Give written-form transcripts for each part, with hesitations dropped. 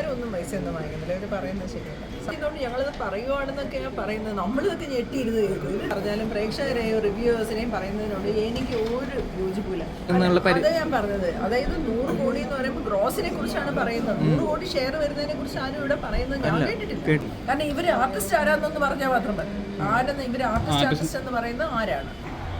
എല്ലാവരും ഒന്നും പൈസയൊന്നും വാങ്ങിക്കുന്നില്ല. ഇവർ പറയുന്നത് ശരിയല്ല. അതുകൊണ്ട് ഞങ്ങളത് പറയുവാണെന്നൊക്കെയാണ് പറയുന്നത്. നമ്മളിതൊക്കെ ഞെട്ടിയിരുന്ന് കേൾക്കും. ഇത് പറഞ്ഞാലും പ്രേക്ഷകരെയോ റിവ്യൂവേഴ്സിനെയും പറയുന്നതിനോട് എനിക്ക് ഒരു യോജിപ്പില്ല. അത് ഞാൻ പറഞ്ഞത്, അതായത് 100 കോടി എന്ന് പറയുമ്പോൾ ഗ്രോസിനെ കുറിച്ചാണ് പറയുന്നത്. 100 കോടി ഷെയർ വരുന്നതിനെ കുറിച്ച് ആരും ഇവിടെ പറയുന്നത് ഞാൻ കേട്ടിട്ടില്ല. കാരണം ഇവര് ആർട്ടിസ്റ്റ് ആരാന്നൊന്ന് പറഞ്ഞാൽ മാത്രം മതി. ആരെന്ന് ഇവര് ആർട്ടിസ്റ്റ് എന്ന് പറയുന്നത് ആരാണ്?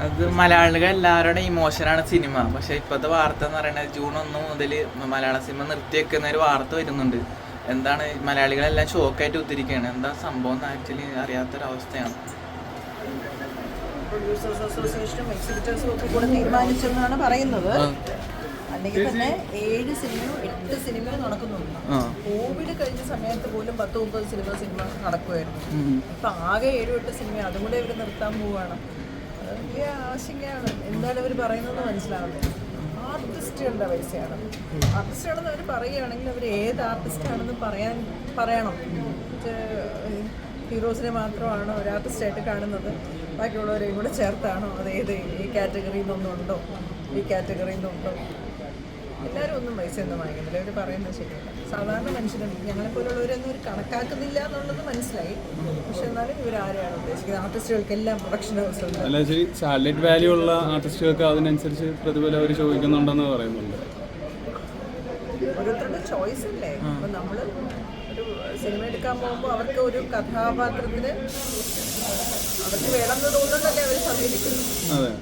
അത് മലയാളികൾ എല്ലാവരുടെ ഇമോഷനാണ് സിനിമ. പക്ഷെ ഇപ്പോഴത്തെ വാർത്ത എന്ന് പറയുന്നത് June 1 മുതൽ മലയാള സിനിമ നിർത്തിവെക്കുന്ന ഒരു വാർത്ത വരുന്നുണ്ട്. എന്താണ് മലയാളികളെല്ലാം ഷോക്കായിട്ട് ഒത്തിരിക്കുകയാണ്. എന്താ സംഭവം എന്ന് ആക്ച്വലി അറിയാത്തൊരവസ്ഥയാണ്. പ്രൊഡ്യൂസേഴ്സ് അസോസിയേഷനും എക്സിബിറ്റേഴ്സും ഒക്കെ കൂടെ തീരുമാനിച്ചെന്നാണ് പറയുന്നത്. അല്ലെങ്കിൽ തന്നെ 7 സിനിമയോ 8 സിനിമയോ നടക്കുന്നുണ്ട്. കോവിഡ് കഴിഞ്ഞ സമയത്ത് പോലും 10-30 സിനിമ നടക്കുമായിരുന്നു. ഇപ്പൊ ആകെ 7-8 സിനിമ, അതും കൂടെ ഇവർ നിർത്താൻ പോവുകയാണ്. വലിയ ആശങ്കയാണ്. എന്താണ് ഇവർ പറയുന്നത് മനസ്സിലാവുന്നത്. ആർട്ടിസ്റ്റുകളുടെ പൈസയാണ്. ആർട്ടിസ്റ്റാണെന്ന് അവർ പറയുകയാണെങ്കിൽ അവർ ഏത് ആർട്ടിസ്റ്റാണെന്ന് പറയണം. ഹീറോസിനെ മാത്രമാണോ ഒരു ആർട്ടിസ്റ്റായിട്ട് കാണുന്നത്? ബാക്കിയുള്ളവരെയും കൂടെ ചേർത്താണോ? അതേത് ഈ കാറ്റഗറിയിൽ നിന്നുണ്ടോ, ഈ കാറ്റഗറിയിൽ നിന്നുണ്ടോ? എല്ലാവരും ഒന്നും പൈസയൊന്നും വാങ്ങിക്കുന്നില്ല. ഇവർ പറയുന്നത് ശരിയല്ല. സാധാരണ മനുഷ്യരുണ്ട്, ഞങ്ങളെപ്പോലുള്ളവരൊന്നും ഒരു കണക്കാക്കുന്നില്ല എന്നുള്ളത് മനസ്സിലായി. പക്ഷെ എന്നാലും ഇവരാരെയാണ് ഉദ്ദേശിക്കുന്നത്? ആർട്ടിസ്റ്റുകൾക്കെല്ലാം പ്രൊഡക്ഷൻ ഹൗസ് ഉണ്ട്. അല്ല, ശരി, സാലറി വാല്യൂ ഉള്ള ആർട്ടിസ്റ്റുകൾക്ക് അതിനനുസരിച്ച് പ്രതിഫലം അവർ ചോദിക്കുന്നുണ്ടെന്ന് പറയുന്നുണ്ട്. ഓരോരുത്തരുടെ ചോയ്സ് അല്ലേ. അപ്പം നമ്മൾ ഒരു സിനിമ എടുക്കാൻ പോകുമ്പോൾ അവർക്ക് ഒരു കഥാപാത്രത്തിന് അവർക്ക് വേണമെന്ന് തോന്നുന്നതല്ലേ അവർ സമീപിക്കുന്നത്. അതെ,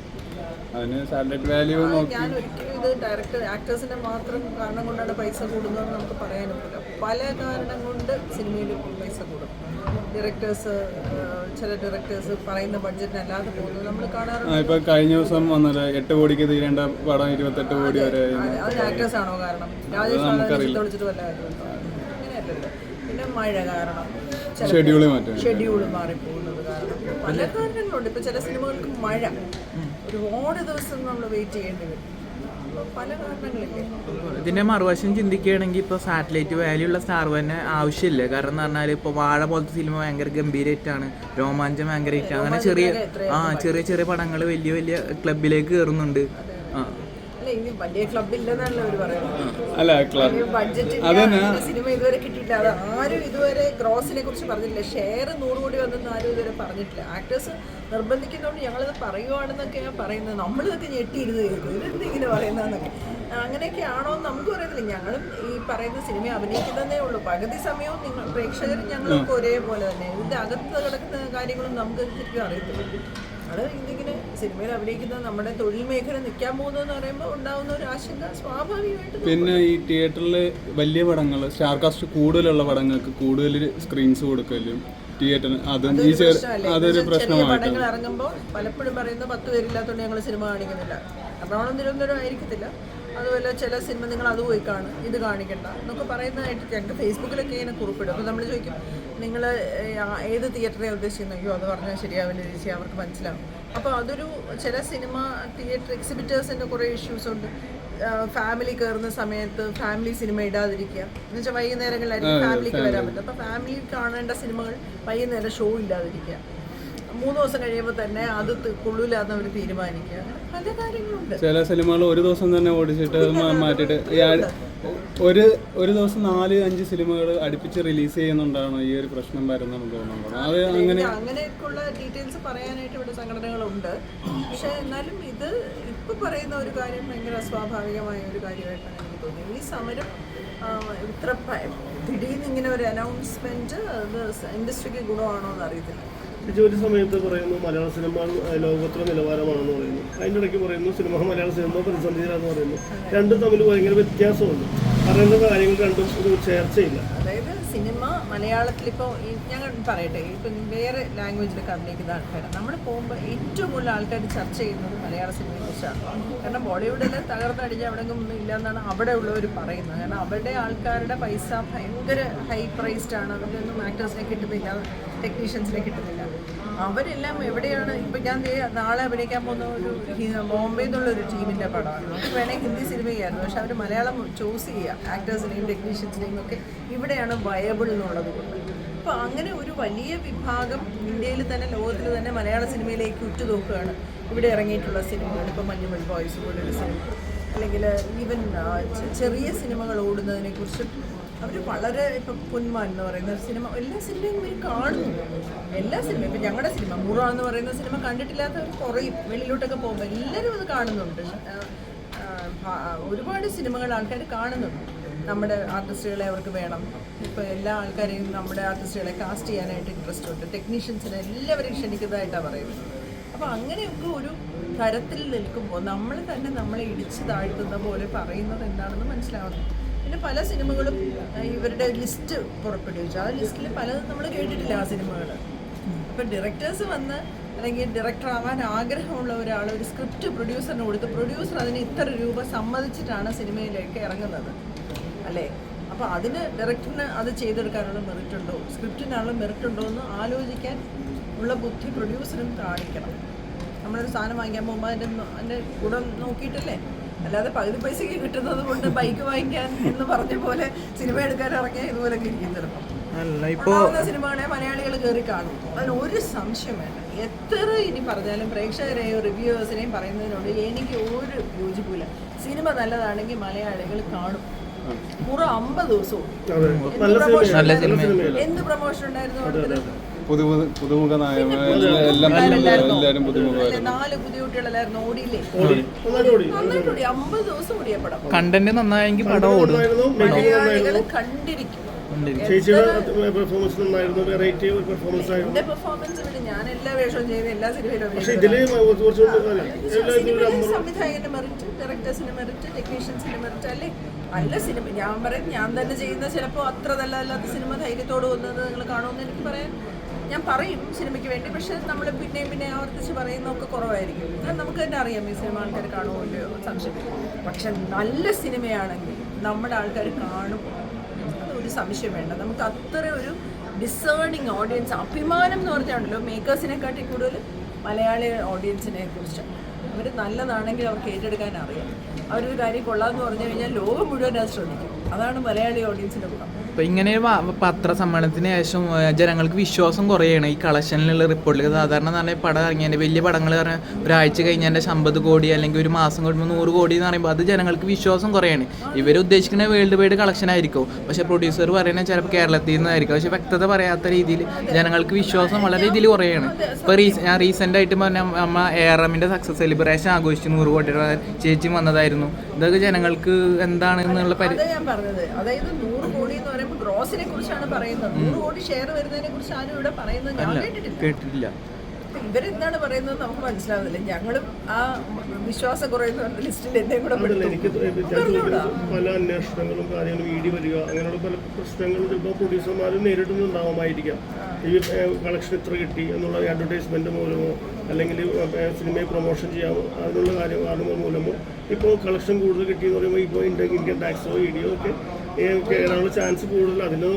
അതിന് സാലറി വാല്യൂ നോക്കി. ഞാൻ ഒരിക്കലും ഇത് ആക്ടേഴ്സിന്റെ മാത്രം കാരണം കൊണ്ടാണ് പൈസ കൂടുന്നതെന്ന് നമുക്ക് പറയാനൊക്കില്ല. പല കാരണം കൊണ്ട് സിനിമയിൽ പൈസ കൂടും. ചില ഡയറക്ടേഴ്സ് പറയുന്ന ബഡ്ജറ്റിന് അല്ലാതെ പോകുന്നത് നമ്മൾ കാണാറുണ്ട്. ഇപ്പൊ കഴിഞ്ഞ ദിവസം വന്നത് 8 കോടിക്ക് തീരേണ്ട പടം 28 കോടി വരെ. അതിന് ആക്ടേഴ്സ് ആണോ കാരണം? രാജേഷ് വിളിച്ചിട്ട് വല്ല കാര്യമുണ്ടോ? അങ്ങനെയല്ലല്ലോ. പിന്നെ മഴ കാരണം ഷെഡ്യൂള് മാറിപ്പോകുന്നത് കാരണം പല കാരണങ്ങളുണ്ട്. ഇപ്പൊ ചില സിനിമകൾക്ക് മഴ ഒരുപാട് ദിവസം നമ്മൾ വെയിറ്റ് ചെയ്യേണ്ടി വരും. പല കാരണങ്ങളില്ലേ. ഇതിന്റെ മറുവശം ചിന്തിക്കുകയാണെങ്കിൽ ഇപ്പോൾ സാറ്റലൈറ്റ് വാല്യൂ ഉള്ള സ്റ്റാർ തന്നെ ആവശ്യമില്ല. കാരണം എന്ന് പറഞ്ഞാൽ ഇപ്പോൾ വാഴ പോലത്തെ സിനിമ ഭയങ്കര ഗംഭീരമായിട്ടാണ്, രോമാഞ്ചം ഭയങ്കര ഹിറ്റാണ്. അങ്ങനെ ചെറിയ ചെറിയ പടങ്ങൾ വലിയ വലിയ ക്ലബിലേക്ക് കയറുന്നുണ്ട്. വലിയ ക്ലബില്ലെന്നാണല്ലോ അവർ പറയുന്നത്. അല്ല, ബഡ്ജറ്റ് സിനിമ ഇതുവരെ കിട്ടിയിട്ടില്ല. അത് ആരും ഇതുവരെ ഗ്രോസിനെ കുറിച്ച് പറഞ്ഞിട്ടില്ല. ഷെയർ 100 കോടി വന്നെന്ന് ആരും ഇതുവരെ പറഞ്ഞിട്ടില്ല. ആക്ടേഴ്സ് നിർബന്ധിക്കുന്നതുകൊണ്ട് ഞങ്ങളിത് പറയുവാണെന്നൊക്കെയാണ് പറയുന്നത്. നമ്മളിതൊക്കെ ഞെട്ടിയിരുന്ന് കേൾക്കും. ഇതെന്തിങ്ങനെ പറയുന്നതെന്നൊക്കെ. അങ്ങനെയൊക്കെ ആണോ എന്ന് നമുക്കും അറിയത്തില്ല. ഞങ്ങളും ഈ പറയുന്ന സിനിമ അഭിനയിക്കുന്നതേ ഉള്ളൂ. പകുതി സമയവും പ്രേക്ഷകരും ഞങ്ങളൊക്കെ ഒരേപോലെ തന്നെ. ഇതിൻ്റെ അകത്ത് കിടക്കുന്ന കാര്യങ്ങളും നമുക്ക് ശരിക്കും അറിയത്തില്ല. അത് ഇതിങ്ങനെ സിനിമയിൽ അഭിനയിക്കുന്നത് നമ്മുടെ തൊഴിൽ മേഖല നിൽക്കാൻ പോകുന്നതെന്ന് പറയുമ്പോൾ ഉണ്ടാകുന്ന ഒരു ആശങ്ക സ്വാഭാവികമായിട്ട്. പിന്നെ ഈ തിയേറ്ററിൽ വലിയ പടങ്ങൾ, സ്റ്റാർ കാസ്റ്റ് കൂടുതലുള്ള പടങ്ങൾക്ക് കൂടുതൽ സ്ക്രീൻസ് കൊടുക്കലും തിയേറ്ററിന് അതൊരു പ്രശ്നമാണ്. പടങ്ങൾ ഇറങ്ങുമ്പോൾ പലപ്പോഴും പറയുന്നത് 10 പേരില്ലാത്തതുകൊണ്ട് ഞങ്ങൾ സിനിമ കാണിക്കുന്നില്ല. എറണാകുളം തിരുവനന്തപുരം ആയിരിക്കത്തില്ല. അതുപോലെ ചില സിനിമ നിങ്ങൾ അത് പോയി കാണും, ഇത് കാണിക്കണ്ട എന്നൊക്കെ പറയുന്നതായിട്ട് ഞങ്ങൾക്ക് ഫേസ്ബുക്കിലൊക്കെ ഇങ്ങനെ കുറിപ്പിടും. അപ്പോൾ നമ്മൾ ചോദിക്കും നിങ്ങൾ ഏത് തിയേറ്ററെ ഉദ്ദേശിക്കുന്നു? അയ്യോ അത് പറഞ്ഞാൽ ശരിയാവില്ല ചേച്ചി, അവർക്ക് മനസ്സിലാവും. അപ്പോൾ അതൊരു ചില സിനിമ തിയേറ്റർ എക്സിബിറ്റേഴ്സിൻ്റെ കുറേ ഇഷ്യൂസ് ഉണ്ട്. ഫാമിലി കയറുന്ന സമയത്ത് ഫാമിലി സിനിമ ഇടാതിരിക്കുക എന്ന് വെച്ചാൽ വൈകുന്നേരങ്ങളിലായിരിക്കും ഫാമിലിക്ക് വരാൻ പറ്റും. അപ്പോൾ ഫാമിലി കാണേണ്ട സിനിമകൾ വൈകുന്നേരം ഷോ ഇല്ലാതിരിക്കുക. 3 ദിവസം കഴിയുമ്പോൾ തന്നെ അത് കൊള്ളൂലാന്ന് അവർ തീരുമാനിക്കുക. പല കാര്യങ്ങളുണ്ട്. ചില സിനിമകൾ ഒരു ദിവസം തന്നെ ഓടിച്ചിട്ട് മാറ്റിയിട്ട് ഒരു ദിവസം 4-5 സിനിമകൾ അടുപ്പിച്ച് റിലീസ് ചെയ്യുന്നുണ്ടാണോ ഈ ഒരു പ്രശ്നം വരുന്നതെന്ന് തോന്നുന്നുണ്ടോ? അത് അങ്ങനെയൊക്കെയുള്ള ഡീറ്റെയിൽസ് പറയാനായിട്ട് ഇവിടെ സംഘടനകളുണ്ട്. പക്ഷെ എന്നാലും ഇത് ഇപ്പൊ പറയുന്ന ഒരു കാര്യം ഭയങ്കര അസ്വാഭാവികമായ ഒരു കാര്യമായിട്ടാണ് എനിക്ക് തോന്നുന്നത്. ഈ സമരം ഇത്ര ദിടീർന്ന് ഇങ്ങനെ ഒരു അനൗൺസ്മെന്റ് അത് ഇൻഡസ്ട്രിക്ക് ഗുണമാണോ എന്ന് അറിയത്തില്ല. ഒരു സമയത്ത് പറയുന്നു മലയാള സിനിമ ലോകോത്തര നിലവാരമാണെന്ന് പറയുന്നു. അതിൻ്റെ ഇടയ്ക്ക് പറയുന്നു മലയാള സിനിമ പ്രതിസന്ധിയിലാണെന്ന് പറയുന്നു. രണ്ടും തമ്മിൽ ഭയങ്കര വ്യത്യാസമുണ്ട്. പറയുന്ന കാര്യങ്ങൾ രണ്ടും ഒരു ചേർച്ചയില്ല. അതായത് സിനിമ മലയാളത്തിലിപ്പോൾ ഞങ്ങൾ പറയട്ടെ, ഇപ്പം വേറെ ലാംഗ്വേജിലൊക്കെ അഭിനയിക്കുന്ന ആൾക്കാർ നമ്മൾ പോകുമ്പോൾ ഏറ്റവും കൂടുതൽ ആൾക്കാർ ചർച്ച ചെയ്യുന്നത് മലയാള സിനിമയെ കുറിച്ചാണ്. കാരണം ബോളിവുഡിൽ തകർന്നടിഞ്ഞ് എവിടെയെങ്കിലും ഒന്നും ഇല്ലയെന്നാണ് അവിടെ ഉള്ളവർ പറയുന്നത്. കാരണം അവരുടെ ആൾക്കാരുടെ പൈസ ഭയങ്കര ഹൈ പ്രൈസ്ഡ് ആണ്. അവരൊന്നും ആക്ടേഴ്സിനെ കിട്ടുന്നില്ല, ടെക്നീഷ്യൻസിനെ കിട്ടുന്നില്ല. അവരെല്ലാം എവിടെയാണ്? ഇപ്പം ഞാൻ നാളെ അഭിനയിക്കാൻ പോകുന്ന ഒരു ബോംബെ എന്നുള്ളൊരു ടീമിൻ്റെ പടമാണ്. നമുക്ക് വേണമെങ്കിൽ ഹിന്ദി സിനിമയായിരുന്നു, പക്ഷെ അവർ മലയാളം ചൂസ് ചെയ്യുക ആക്ടേഴ്സിനെയും ടെക്നീഷ്യൻസിനെയും ഒക്കെ ഇവിടെയാണ് വയബിൾ എന്നുള്ളത് കൊണ്ട്. അപ്പോൾ അങ്ങനെ ഒരു വലിയ വിഭാഗം ഇന്ത്യയിൽ തന്നെ ലോകത്തിൽ തന്നെ മലയാള സിനിമയിലേക്ക് ഉറ്റുനോക്കുകയാണ് ഇവിടെ ഇറങ്ങിയിട്ടുള്ള സിനിമകൾ. ഇപ്പോൾ മഞ്ഞുമൽ ബോയ്സ് പോലൊരു സിനിമ അല്ലെങ്കിൽ ഈവൻ ചെറിയ സിനിമകൾ ഓടുന്നതിനെ കുറിച്ചും അവർ വളരെ ഇപ്പം പൊന്മാൻ എന്ന് പറയുന്ന സിനിമ എല്ലാ സിനിമയും ഇവർ കാണുന്നു. എല്ലാ സിനിമയും ഇപ്പം ഞങ്ങളുടെ സിനിമ മുറ എന്ന് പറയുന്ന സിനിമ കണ്ടിട്ടില്ലാത്തവർ കുറയും. വെളിയിലോട്ടൊക്കെ പോകുമ്പോൾ എല്ലാവരും അത് കാണുന്നുണ്ട്. ഒരുപാട് സിനിമകൾ ആൾക്കാർ കാണുന്നുണ്ട്. നമ്മുടെ ആർട്ടിസ്റ്റുകളെ അവർക്ക് വേണം. ഇപ്പോൾ എല്ലാ ആൾക്കാരെയും നമ്മുടെ ആർട്ടിസ്റ്റുകളെ കാസ്റ്റ് ചെയ്യാനായിട്ട് ഇൻട്രസ്റ്റ് ഉണ്ട്. ടെക്നീഷ്യൻസിനെ എല്ലാവരെയും ക്ഷണിക്കുന്നതായിട്ടാണ് പറയുന്നത്. അപ്പോൾ അങ്ങനെയൊക്കെ ഒരു തരത്തിൽ നിൽക്കുമ്പോൾ നമ്മൾ തന്നെ നമ്മളെ ഇടിച്ച് താഴ്ത്തുന്ന പോലെ പറയുന്നത് എന്താണെന്ന് മനസ്സിലാവുന്നു. പിന്നെ പല സിനിമകളും ഇവരുടെ ലിസ്റ്റ് പുറപ്പെടുവിച്ചു. ആ ലിസ്റ്റിൽ പലതും നമ്മൾ കേട്ടിട്ടില്ല ആ സിനിമകൾ. അപ്പോൾ ഡയറക്ടേഴ്സ് വന്ന് അല്ലെങ്കിൽ ഡയറക്ടർ ആവാൻ ആഗ്രഹമുള്ള ഒരാൾ ഒരു സ്ക്രിപ്റ്റ് പ്രൊഡ്യൂസറിന് കൊടുത്ത് പ്രൊഡ്യൂസർ അതിന് ഇത്ര രൂപ സമ്മതിച്ചിട്ടാണ് സിനിമയിലേക്ക് ഇറങ്ങുന്നത് അല്ലേ? അപ്പോൾ അതിന് ഡയറക്ടറിന് അത് ചെയ്തെടുക്കാനുള്ള മെറിറ്റ് ഉണ്ടോ, സ്ക്രിപ്റ്റിനുള്ള മെറിറ്റ് ഉണ്ടോ എന്ന് ആലോചിക്കാൻ ഉള്ള ബുദ്ധി പ്രൊഡ്യൂസറും കാണിക്കണം. നമ്മളൊരു സാധനം വാങ്ങിക്കാൻ പോകുമ്പോൾ അതിൻ്റെ ഗുണം നോക്കിയിട്ടല്ലേ, അല്ലാതെ പകുതി പൈസയ്ക്ക് കിട്ടുന്നത് കൊണ്ട് ബൈക്ക് വാങ്ങിക്കാൻ എന്ന് പറഞ്ഞ പോലെ സിനിമ എടുക്കാൻ ഇറങ്ങിയാൽ ഇതുപോലൊക്കെ ഇരിക്കും. ചിലപ്പോൾ സിനിമകളെ മലയാളികൾ കയറി കാണും, അതിന് ഒരു സംശയം വേണ്ട. എത്ര ഇനി പറഞ്ഞാലും പ്രേക്ഷകരെയോ റിവ്യൂവേഴ്സിനെയും പറയുന്നതിനോട് എനിക്ക് ഒരു യോജിപ്പില്ല. സിനിമ നല്ലതാണെങ്കിൽ മലയാളികൾ കാണും. മുറ 50 ദിവസവും എന്ത് പ്രൊമോഷൻ ഉണ്ടായിരുന്നു? പുതുമുഖ എല്ലാവരും പുതുമുഖ 4 പുതിയ കുട്ടികളല്ലായിരുന്നു ഓടിയില്ലേ? നന്നായിട്ട് ഓടി. 50 ദിവസം ഓടിയ പടം. കണ്ടന്റ് നന്നായെങ്കിൽ പടം ഓടും. മലയാളികൾ കണ്ടിരിക്കും. എന്റെ പെർഫോമൻസ് ഇവിടെ ഞാൻ എല്ലാ വേഷവും ചെയ്ത് എല്ലാ സിനിമയിലും സംവിധായകന്റെ മെറിറ്റ്, ഡയറക്ടേഴ്സിന്റെ മെറിറ്റ്, ടെക്നീഷ്യൻസിന്റെ മെറിറ്റ് അല്ലേ? നല്ല സിനിമ ഞാൻ പറയും, ഞാൻ തന്നെ ചെയ്യുന്ന ചിലപ്പോൾ അത്ര നല്ലതല്ലാത്ത സിനിമ ധൈര്യത്തോട് വന്നത് നിങ്ങൾ കാണുമെന്ന് എനിക്ക് പറയാൻ ഞാൻ പറയും സിനിമയ്ക്ക് വേണ്ടി. പക്ഷെ നമ്മൾ പിന്നെയും ആവർത്തിച്ച് പറയുന്നതൊക്കെ കുറവായിരിക്കും. നമുക്ക് തന്നെ അറിയാം ഈ സിനിമ ആൾക്കാർ കാണുമോ ഇല്ലയോ സംശയമില്ല. പക്ഷെ നല്ല സിനിമയാണെങ്കിൽ നമ്മുടെ ആൾക്കാർ കാണും, അതൊരു സംശയം വേണ്ട. നമുക്ക് അത്ര ഒരു ഡിസേർണിങ് ഓഡിയൻസ്, അഭിമാനം എന്ന് പറഞ്ഞാണല്ലോ മേക്കേഴ്സിനെക്കാട്ടി കൂടുതൽ മലയാളി ഓഡിയൻസിനെ കുറിച്ച്. അവർ നല്ലതാണെങ്കിൽ അവർക്ക് ഏറ്റെടുക്കാൻ അറിയാം. അവരൊരു കാര്യം കൊള്ളാമെന്ന് പറഞ്ഞു കഴിഞ്ഞാൽ ലോകം മുഴുവൻ അത് ശ്രദ്ധിക്കും. അതാണ് മലയാളി ഓഡിയൻസിൻ്റെ ഗുണം. അപ്പോൾ ഇങ്ങനെ പത്രസമ്മേളനത്തിന് ശേഷം ജനങ്ങൾക്ക് വിശ്വാസം കുറയാണ് ഈ കളക്ഷനിലുള്ള റിപ്പോർട്ടിൽ. സാധാരണ എന്ന് പറഞ്ഞാൽ പടം ഇറങ്ങിയതിൻ്റെ വലിയ പടങ്ങൾ പറഞ്ഞാൽ ഒരാഴ്ച കഴിഞ്ഞാൽ 50 കോടി അല്ലെങ്കിൽ ഒരു മാസം കഴിയുമ്പോൾ 100 കോടി എന്ന് പറയുമ്പോൾ അത് ജനങ്ങൾക്ക് വിശ്വാസം കുറയാണ്. ഇവർ ഉദ്ദേശിക്കുന്ന വേൾഡ് വൈഡ് കളക്ഷൻ ആയിരിക്കും, പക്ഷേ പ്രൊഡ്യൂസർ പറയുന്നത് ചിലപ്പോൾ കേരളത്തിൽ നിന്നായിരിക്കും. പക്ഷേ വ്യക്തത പറയാത്ത രീതിയിൽ ജനങ്ങൾക്ക് വിശ്വാസം വളരെ രീതിയിൽ കുറയാണ്. ഇപ്പോൾ ഞാൻ റീസെൻ്റ് ആയിട്ട് പറഞ്ഞാൽ നമ്മൾ ARMൻ്റെ സക്സസ് സെലിബ്രേഷൻ ആഘോഷിച്ചു 100 കോടി ചേച്ചി വന്നതായിരുന്നു. ഇതൊക്കെ ജനങ്ങൾക്ക് എന്താണ് എന്നുള്ള അതായത് 100 കോടി എന്ന് പറയുമ്പോൾ ഗ്രോസിനെ കുറിച്ചാണ് പറയുന്നത്. 100 കോടി ഷെയർ വരുന്നതിനെ കുറിച്ച് ആരും ഇവിടെ പറയുന്നത് ഞാൻ കേട്ടിട്ടില്ല. ഇവരെന്താണ് പറയുന്നത് നമുക്ക് മനസ്സിലാവുന്നില്ല. ഞങ്ങളും ആ വിശ്വാസം കുറയുന്ന ലിസ്റ്റിൽ എന്നെ കൂടെ എനിക്ക് പല അന്വേഷണങ്ങളും കാര്യങ്ങളും ഈടി വരിക അങ്ങനെയുള്ള പല പ്രശ്നങ്ങളും ചിലപ്പോൾ പ്രൊഡ്യൂസർമാരും നേരിടുന്നുണ്ടാവാമായിരിക്കാം. ഈ കളക്ഷൻ ഇത്ര കിട്ടി എന്നുള്ള അഡ്വർടൈസ്മെന്റ് മൂലമോ അല്ലെങ്കിൽ സിനിമയെ പ്രൊമോഷൻ ചെയ്യാമോ അതിനുള്ള കാര്യങ്ങൾ മൂലമോ ഇപ്പോൾ കളക്ഷൻ കൂടുതൽ കിട്ടിയെന്ന് പറയുമ്പോൾ ഇപ്പോൾ ഇൻകം ടാക്സോ ഇഡിയോ ഒക്കെ കേറാനുള്ള ചാൻസ് കൂടുതൽ. അതിന്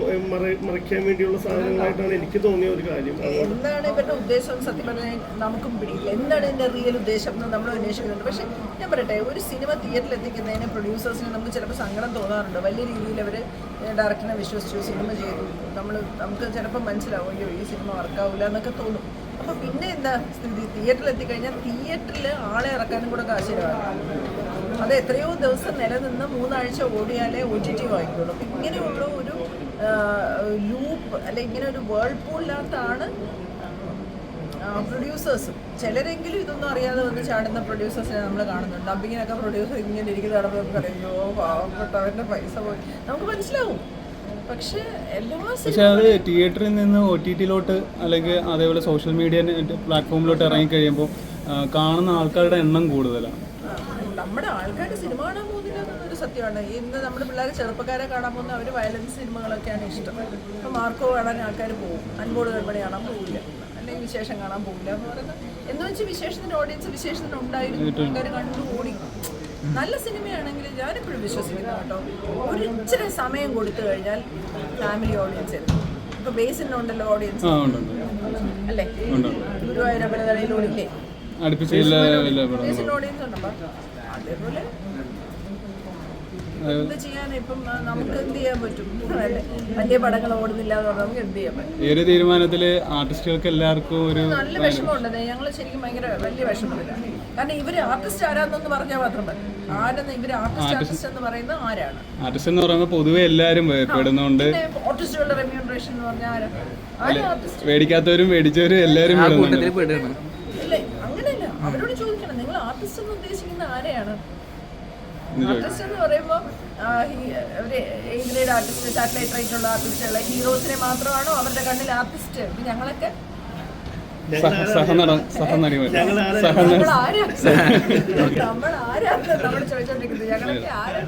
മറയ്ക്കാൻ വേണ്ടിയുള്ള സാധനങ്ങളായിട്ടാണ് എനിക്ക് തോന്നിയ ഒരു കാര്യം. എന്താണ് ഇവരുടെ ഉദ്ദേശം സത്യം പറഞ്ഞാൽ നമുക്കും പിടിയില്ല. എന്താണ് ഇതിന്റെ റിയൽ ഉദ്ദേശം എന്ന് നമ്മൾ അന്വേഷിക്കുന്നുണ്ട്. പക്ഷെ ഞാൻ പറയട്ടെ, ഒരു സിനിമ തിയേറ്ററിൽ എത്തിക്കുന്നതിന് പ്രൊഡ്യൂസേഴ്സിന് നമുക്ക് ചിലപ്പോൾ സങ്കടം തോന്നാറുണ്ട്. വലിയ രീതിയിൽ അവർ ഡയറക്ടറിനെ വിശ്വസിച്ചു സിനിമ ചെയ്തു, നമുക്ക് ചിലപ്പോൾ മനസ്സിലാവും അയ്യോ ഈ സിനിമ വർക്കാവില്ല എന്നൊക്കെ തോന്നും. അപ്പോൾ പിന്നെ എന്താ സ്ഥിതി? തിയേറ്ററിൽ എത്തിക്കഴിഞ്ഞാൽ തിയേറ്ററിൽ ആളെ ഇറക്കാനും കൂടെ കാശിലാകും. അത് എത്രയോ ദിവസം നിലനിന്ന് 3 ആഴ്ച ഓടിയാലേ OTT വാങ്ങിക്കുള്ളൂ. അപ്പം ഇങ്ങനെയുള്ള ഒരു ലൂപ്പ് അല്ലെ ഇങ്ങനെ ഒരു വേൾപൂളിനകത്താണ് പ്രൊഡ്യൂസേഴ്സും. ചിലരെങ്കിലും ഇതൊന്നും അറിയാതെ വന്ന് ചാടുന്ന പ്രൊഡ്യൂസേഴ്സിനെ നമ്മൾ കാണുന്നുണ്ട്. ഡബിങ്ങിനൊക്കെ പ്രൊഡ്യൂസർ ഇങ്ങനെ ഇരിക്കുന്ന കാണുമ്പോൾ നമുക്ക് അറിയോ പാവപ്പെട്ടവരുടെ പൈസ പോയി നമുക്ക് മനസ്സിലാവും. പക്ഷേ അത് തിയേറ്ററിൽ നിന്ന് OTTയിലോട്ട് അല്ലെങ്കിൽ അതേപോലെ സോഷ്യൽ മീഡിയ പ്ലാറ്റ്ഫോമിലോട്ട് ഇറങ്ങിക്കഴിയുമ്പോൾ കാണുന്ന ആൾക്കാരുടെ എണ്ണം കൂടുതലാണ്. നമ്മുടെ ആൾക്കാർ സിനിമ കാണാൻ പോകുന്നില്ല എന്നൊരു സത്യമാണ്. ഇന്ന് നമ്മുടെ പിള്ളേർ ചെറുപ്പക്കാരെ കാണാൻ പോകുന്ന അവർ വയലൻസ് സിനിമകളൊക്കെയാണ് ഇഷ്ടം. ഇപ്പോൾ മാർക്കോ കാണാൻ ആൾക്കാർ പോകും, അൻപോട് കൺമണി കാണാൻ പോകില്ല, അല്ലെങ്കിൽ വിശേഷം കാണാൻ പോകില്ല എന്ന് പറയുന്നത് എന്ന് വെച്ചാൽ വിശേഷത്തിൻ്റെ ഓഡിയൻസ് വിശേഷത്തിന് ഉണ്ടായിരുന്നു, ആൾക്കാർ കണ്ടു ഓടി. നല്ല സിനിമയാണെങ്കിൽ ഞാനെപ്പോഴും വിശ്വസിക്കുന്നു കേട്ടോ, ഒരു ഇച്ചിരി സമയം കൊടുത്തു കഴിഞ്ഞാൽ ഫാമിലി ഓഡിയൻസ് ആയിരുന്നു. ഇപ്പോൾ ബേസിനുണ്ടല്ലോ ഓഡിയൻസ് അല്ലേ? ഗുരുവായൂരമ്പലതലയിലൂടില്ലേ ബേസിന് ഓഡിയൻസ് ഉണ്ടല്ലോ. അതേപോലെ എന്ത് ചെയ്യാൻ ഇപ്പം നമുക്ക് എന്ത് ചെയ്യാൻ പറ്റും? അല്ലേ, വലിയ പടങ്ങൾ ഓടുന്നില്ല എന്ന് പറഞ്ഞാൽ നമുക്ക് എന്ത് ചെയ്യാൻ പറ്റും? ഈ ഒരു തീരുമാനത്തിൽ ആർട്ടിസ്റ്റുകൾക്ക് എല്ലാവർക്കും ഒരു നല്ല വിഷമമുണ്ട്. ഞങ്ങൾ ശരിക്കും ഭയങ്കര വലിയ വിഷമത്തിലാണ്. കാരണം ഇവര് ആർട്ടിസ്റ്റ് ആരാന്നൊന്ന് പറഞ്ഞാൽ മാത്രം മതി. ആരെന്ന് ഇവര് ആർട്ടിസ്റ്റ് എന്ന് പറയുന്നത് ആരാണ്? ആർട്ടിസ്റ്റ് എന്ന് പറയുമ്പോൾ പൊതുവെ എല്ലാവരും പെടുന്നുണ്ട്. ആർട്ടിസ്റ്റുകളുടെ റെമ്യൂണറേഷൻ എന്ന് പറഞ്ഞാൽ ആരാ ആർട്ടിസ്റ്റ്? മേടിക്കാത്തവരും മേടിച്ചവരും എല്ലാവരും പെടുന്നുണ്ട്. ഇല്ലേ, അങ്ങനെയല്ല. അവരോട് ചോദിക്കണം, നിങ്ങൾ ആർട്ടിസ്റ്റ് എന്ന് ഉദ്ദേശിക്കുന്ന ആരെയാണ്? ആർട്ടിസ്റ്റ് എന്ന് പറയുമ്പോൾ ഗ്രേഡ് ആർട്ടിസ്റ്റ്, സാറ്റലൈറ്റ് റൈറ്റുള്ള ആർട്ടിസ്റ്റുള്ള ഹീറോസിനെ മാത്രമാണോ അവരുടെ കണ്ണിൽ ആർട്ടിസ്റ്റ്? ഞങ്ങളൊക്കെ സഹനടിമാർ നമ്മൾ ആരാ നമ്മൾ ചോദിച്ചോണ്ടിരിക്കുന്നത്? ഞങ്ങളൊക്കെ ആരാ?